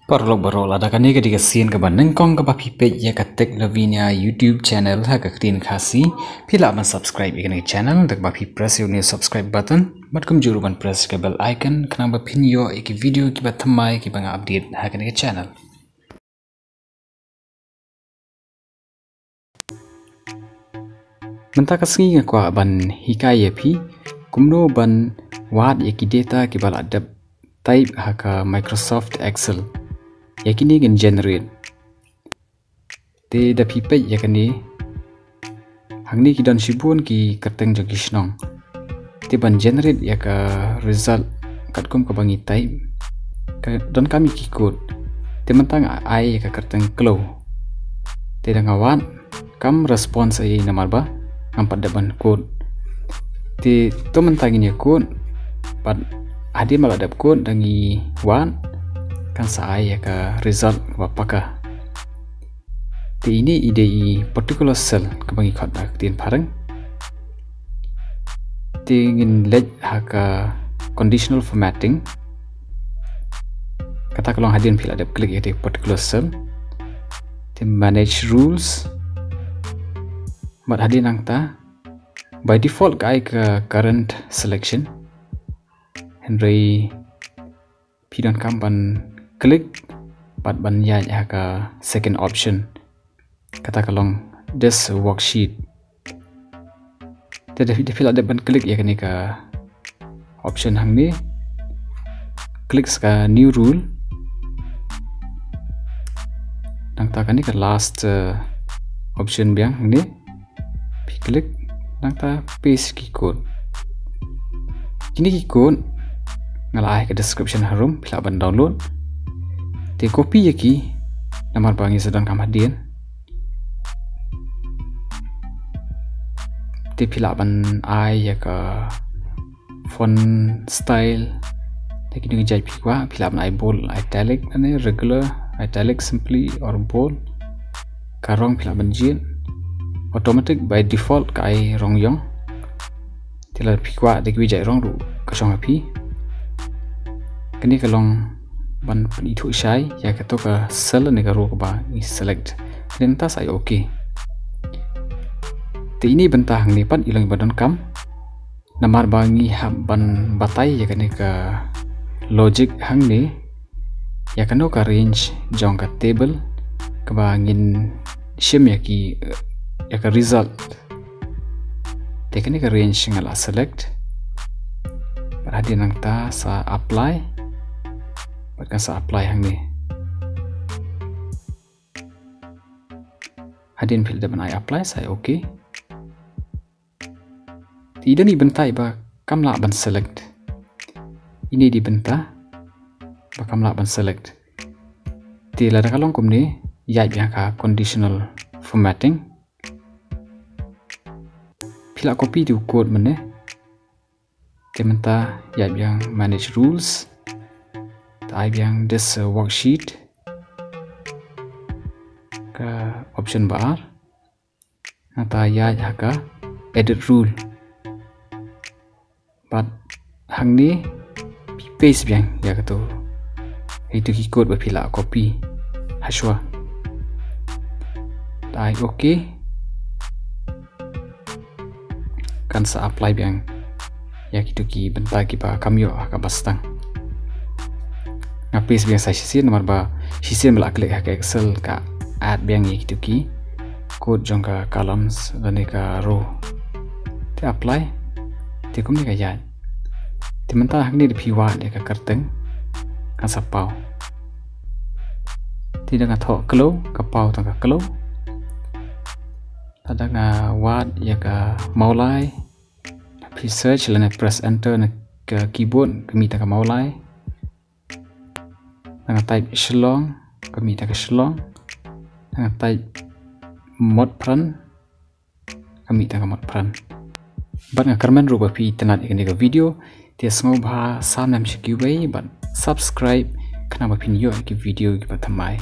Parlo barol ada kan ni ketika scene ke bandeng kong ke papi page ya ketek Lavinia YouTube channel ha ke tin khasi pila ban subscribe ikani channel tak papi press your new subscribe button matkum juru ban press ke bell icon kana ba pin yo iki video ki bathamai ki banga update ha ke channel menta kasngi kwa ban hikaya pi kumno ban wad iki data ki bal adap type ha ka Microsoft Excel yakini gen generate te da pipe yakani hangni ki dan shibun ki kateng jogishnong te ban generate yaka result katkum ka bangi type ka dan kami ki code te mentang ai ka kateng glow te da ngawan kam response ai namar ba ampat da ban code te to mentang ini code pad adi mal adap code dangi wan kan saya ka result wapaka ti ini ide i particular cell ka bangi khat nak tin parang tingin led haka conditional formatting kata kalau hadin pil ada klik di particular cell ti manage rules mat hadin angta by default kai ka current selection henry pidon kampan klik pat ban ya ka second option kata kalong this worksheet jadi fil ada ban klik ya kani ka option hang ni klik ka new rule nang ta kani ka last option biang hang ni klik nang ta paste ki code kini ki code ngalai ke description harum pila ban download te copy yaki namar bangi sedang kamadian te pila ban ai ya ka font style te kini jai pikwa pila ban ai bold italic ane regular italic simply or bold karong pila ban jin automatic by default ka ai rong yong tila pikwa de jai rong ru ka song api kini kalong ban itu shai ya keto ka cell ne ka ro ba i select then tas ai okay te ini bentang ni pat ilang badan kam namar bangi ban batai ya kene ka logic hang ni ya kano ka range jong ka table ka bangin shim ya ki ya ka result te kene ka range ngala select berarti nang ta sa apply bahkan sa apply hang ni hadin fill da ban I apply saya okay tidak ni bentai ba kamla ban select ini di benta ba kamla ban select tila da kalong kum ni ya biang ka conditional formatting pila copy di code mene tementa ya biang manage rules tai biang this worksheet ka option bar nata ya ka edit rule but hang ni paste biang ya kato itu ki code ba pila copy haswa tai okay kan sa apply biang ya kitu ki bentar ki ba kamyo ka bastang ngapis biang sa sisi nomor ba sisi mala klik ka excel ka add biang ye kitu ki code jong ka columns dan ka row te apply te kum ni ka ya te menta hang ni de piwa de ka karteng ka sa pau te da tho glow ka pau ta ka glow ada nga wad ya ka maulai pi search lana press enter na ka keyboard kami ta ka maulai nga type shlong kami ta ka shlong nga type mod pran kami ta ka mod pran bat nga karman ro ba pi tanat ikani ka video te sngo ba sam nam shikiwei bat subscribe kana ba pin yo ki video ki pathamai